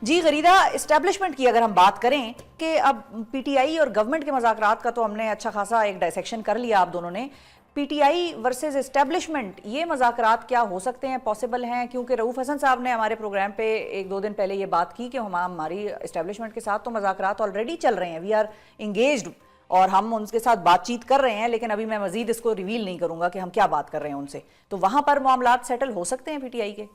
جی Gharida, establishment کی اگر ہم بات کریں کہ اب پی ٹی آئی اور گورنمنٹ کے مذاکرات کا تو ہم نے اچھا خاصا ایک ڈائسیکشن کر لیا آپ دونوں نے. P T I versus establishment, یہ مذاکرات کیا ہو سکتے ہیں، پاسبل ہیں؟ کیونکہ رؤوف حسن صاحب نے ہمارے پروگرام پہ ایک دو دن پہلے یہ بات کی کہ ہماری اسٹیبلشمنٹ کے ساتھ تو مذاکرات آلریڈی چل رہے ہیں، وی آر انگیجڈ، اور ہم ان کے ساتھ بات چیت کر رہے ہیں، لیکن ابھی میں مزید اس کو ریویل نہیں کروں گا کہ ہم کیا بات کر رہے ہیں ان سے. تو وہاں پر معاملات سیٹل ہو سکتے ہیں پی ٹی آئی کے؟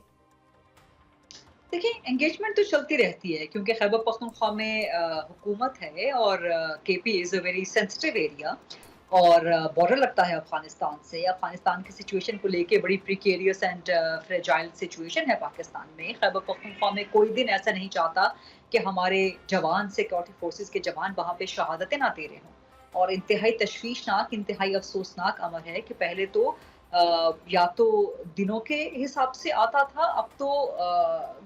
دیکھیں، انگیجمنٹ تو چلتی رہتی ہے کیونکہ خیبر پختونخوا میں حکومت ہے اور کے پی از اے ویری سینسٹیو ایریا اور بارڈر لگتا ہے افغانستان سے. افغانستان کی سچویشن کو لے کے بڑی پریکیریس اینڈ فریجائل سچویشن ہے پاکستان میں. خیبر پختونخوا میں کوئی دن ایسا نہیں چاہتا کہ ہمارے جوان، سیکورٹی فورسز کے جوان وہاں پہ شہادتیں نہ دے رہے ہوں. اور انتہائی تشویشناک، انتہائی افسوسناک امر ہے کہ پہلے تو یا تو دنوں کے حساب سے آتا تھا، اب تو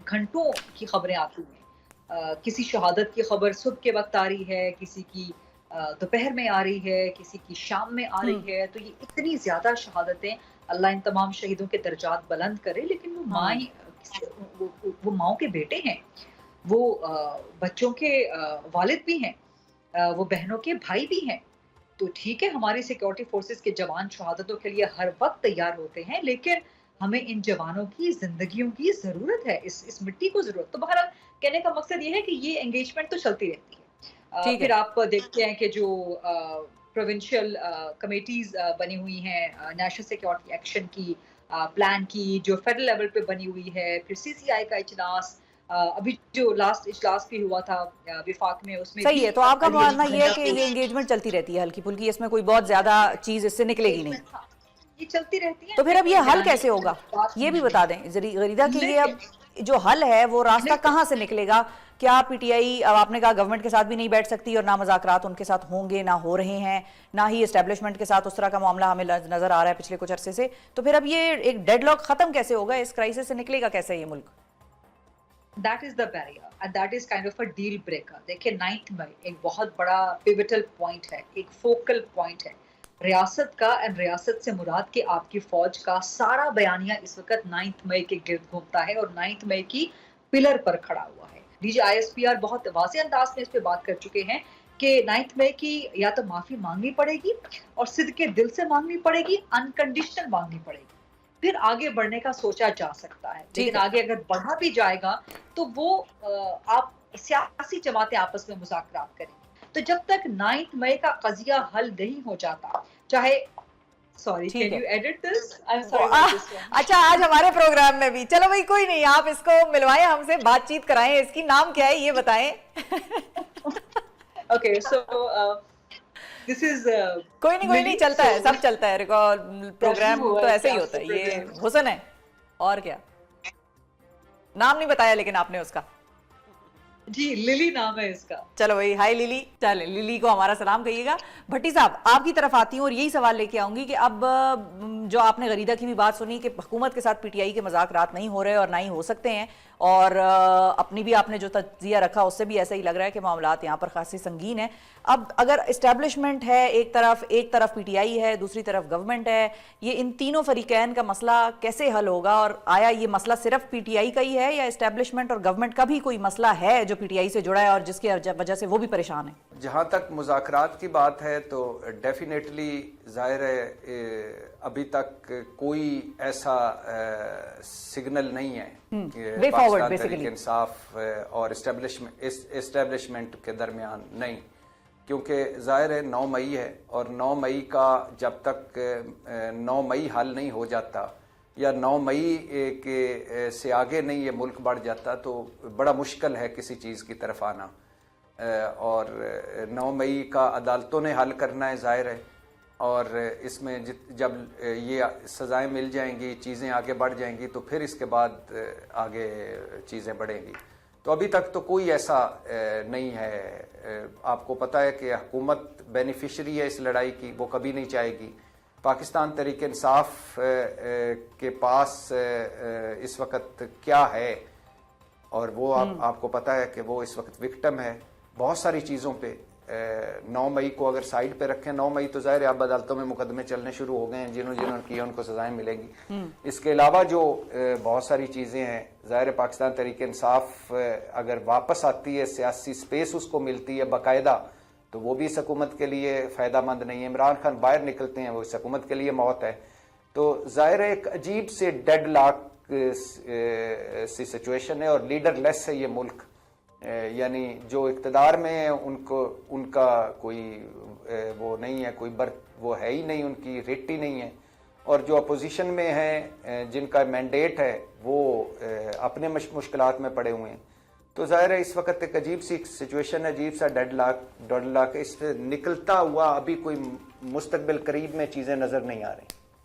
گھنٹوں کی خبریں آتی ہیں. کسی شہادت کی خبر صبح کے وقت آ رہی ہے، کسی کی دوپہر میں آ رہی ہے، کسی کی شام میں آ رہی ہے. تو یہ اتنی زیادہ شہادتیں، اللہ ان تمام شہیدوں کے درجات بلند کرے. لیکن وہ مائیں، وہ ماؤں کے بیٹے ہیں، وہ بچوں کے والد بھی ہیں، وہ بہنوں کے بھائی بھی ہیں. تو ٹھیک ہے، ہماری سیکورٹی فورسز کے جوان شہادتوں کے لیے ہر وقت تیار ہوتے ہیں، لیکن ہمیں ان جوانوں کی زندگیوں کی ضرورت ہے، اس مٹی کو ضرورت. تو بہرحال کہنے کا مقصد یہ ہے کہ یہ انگیجمنٹ تو چلتی رہتی ہے. ٹھیک ہے. پھر آپ دیکھتے ہیں کہ جو پروونشل کمیٹیز بنی ہوئی ہیں نیشنل سیکورٹی ایکشن کی، پلان کی، جو فیڈرل لیول پہ بنی ہوئی ہے، پھر سی سی آئی کا اجلاس، ابھی جو لاسٹ اجلاس بھی ہوا تھا وفاق میں، اس میں صحیح بھی ہے. تو آپ کا علی ماننا علی یہ ہے کہ یہ انگیجمنٹ چلتی رہتی ہے ہلکی پھلکی، اس میں کوئی بہت زیادہ چیز اس سے نکلے گی نہیں؟ یہ چلتی رہتی ہے. تو پھر اب یہ حل کیسے ہوگا، یہ بھی بتا دیں غریدہ کہ یہ اب جو حل ہے وہ راستہ کہاں سے نکلے گا؟ کیا پی ٹی آئی، اب آپ نے کہا گورنمنٹ کے ساتھ بھی نہیں بیٹھ سکتی اور نہ مذاکرات ان کے ساتھ ہوں گے، نہ ہو رہے ہیں، نہ ہی اسٹیبلشمنٹ کے ساتھ اس طرح کا معاملہ ہمیں نظر آ رہا ہے پچھلے کچھ عرصے سے. تو پھر اب یہ ایک ڈیڈ لاک ختم کیسے ہوگا، اس کرائسس سے نکلے گا کیسے یہ ملک؟ That is the barrier and that is kind of a deal breaker. دیکھیں 9 مئی ایک بہت بڑا pivotal point ہے، ایک focal point ہے ریاست کا. اور ریاست سے مراد کہ آپ کی فوج کا سارا بیانیہ اس وقت 9 مئی کے گرد گھومتا ہے اور 9 مئی کی پلر پر کھڑا ہوا ہے. D G I S P R بہت واضح انداز میں اس پہ بات کر چکے ہیں کہ 9 مئی کی یا تو معافی مانگنی پڑے گی اور صدقے دل سے مانگنی پڑے گی، انکنڈیشنل مانگنی پڑے گی، پھر آگے بڑھنے کا سوچا جا سکتا ہے. ٹھیک لیکن ہے. آگے اگر بڑھا بھی جائے گا تو وہ آپ سیاسی جماعتیں آپس میں مذاکرات کریں گی. تو جب تک 9 مئی کا قضیہ حل نہیں ہو جاتا، چاہے سوری ٹھیک کین ہے. You edit this, I am sorry about this one. اچھا، آج ہمارے پروگرام میں بھی چلو بھائی کوئی نہیں، آپ اس کو ملوائیں ہم سے، بات چیت کرائیں. اس کی نام کیا ہے یہ بتائیں. اوکے سو دس از کوئی نہیں چلتا ہے، سب چلتا ہے. ریکارڈ پروگرام تو ایسے ہی ہوتا ہے. یہ حسن ہے اور کیا. نام نہیں بتایا لیکن آپ نے اس کا. جی للی نام ہے اس کا. چلو بھائی، ہائی للی. چلے للی کو ہمارا سلام کہیے گا. بھٹی صاحب آپ کی طرف آتی ہوں اور یہی سوال لے کے آؤں گی کہ اب جو آپ نے غریدہ کی بھی بات سنی کہ حکومت کے ساتھ پی ٹی آئی کے مذاکرات نہیں ہو رہے اور نہ ہی ہو سکتے ہیں، اور اپنی بھی آپ نے جو تجزیہ رکھا اس سے بھی ایسا ہی لگ رہا ہے کہ معاملات یہاں پر خاصی سنگین ہیں. اب اگر اسٹیبلشمنٹ ہے ایک طرف پی ٹی آئی ہے، دوسری طرف گورنمنٹ ہے، یہ ان تینوں فریقین کا مسئلہ کیسے حل ہوگا؟ اور آیا یہ مسئلہ صرف پی ٹی آئی کا ہی ہے یا اسٹیبلشمنٹ اور گورنمنٹ کا بھی کوئی مسئلہ ہے جو پی ٹی آئی سے جڑا ہے اور جس کی وجہ سے وہ بھی پریشان ہے؟ جہاں تک مذاکرات کی بات ہے تو ڈیفینیٹلی ظاہر ہے ابھی تک کوئی ایسا سگنل نہیں ہے کہ پاکستان تحریک انصاف اور اسٹیبلشمنٹ کے درمیان نہیں، کیونکہ ظاہر ہے 9 مئی ہے اور 9 مئی کا جب تک 9 مئی حل نہیں ہو جاتا یا 9 مئی کے سے آگے نہیں یہ ملک بڑھ جاتا تو بڑا مشکل ہے کسی چیز کی طرف آنا. اور 9 مئی کا عدالتوں نے حل کرنا ہے ظاہر ہے، اور اس میں جب یہ سزائیں مل جائیں گی، چیزیں آگے بڑھ جائیں گی تو پھر اس کے بعد آگے چیزیں بڑھیں گی. تو ابھی تک تو کوئی ایسا نہیں ہے. آپ کو پتہ ہے کہ حکومت بینیفیشری ہے اس لڑائی کی، وہ کبھی نہیں چاہے گی. پاکستان تحریک انصاف کے پاس اس وقت کیا ہے، اور وہ آپ کو پتہ ہے کہ وہ اس وقت وکٹم ہے بہت ساری چیزوں پہ. 9 مئی کو اگر سائڈ پہ رکھیں, 9 مئی تو ظاہر ہے اب عدالتوں میں مقدمے چلنے شروع ہو گئے ہیں, جنہوں کیا ان کو سزائیں ملیں گی. اس کے علاوہ جو بہت ساری چیزیں ہیں, ظاہر پاکستان تحریک انصاف اگر واپس آتی ہے, سیاسی سپیس اس کو ملتی ہے باقاعدہ, تو وہ بھی اس حکومت کے لیے فائدہ مند نہیں ہے. عمران خان باہر نکلتے ہیں, وہ اس حکومت کے لیے موت ہے. تو ظاہر ایک عجیب سے ڈیڈ لاک سی سچویشن ہے, اور لیڈر لیس ہے یہ ملک. یعنی جو اقتدار میں ہیں ان کا کوئی وہ نہیں ہے, کوئی برت وہ ہے ہی نہیں, ان کی ریٹ ہی نہیں ہے. اور جو اپوزیشن میں ہیں, جن کا مینڈیٹ ہے, وہ اپنے مشکلات میں پڑے ہوئے ہیں. تو ظاہر ہے اس وقت ایک عجیب سی سچویشن ہے, عجیب سا ڈیڈ لاک. اس سے نکلتا ہوا ابھی کوئی مستقبل قریب میں چیزیں نظر نہیں آ رہی.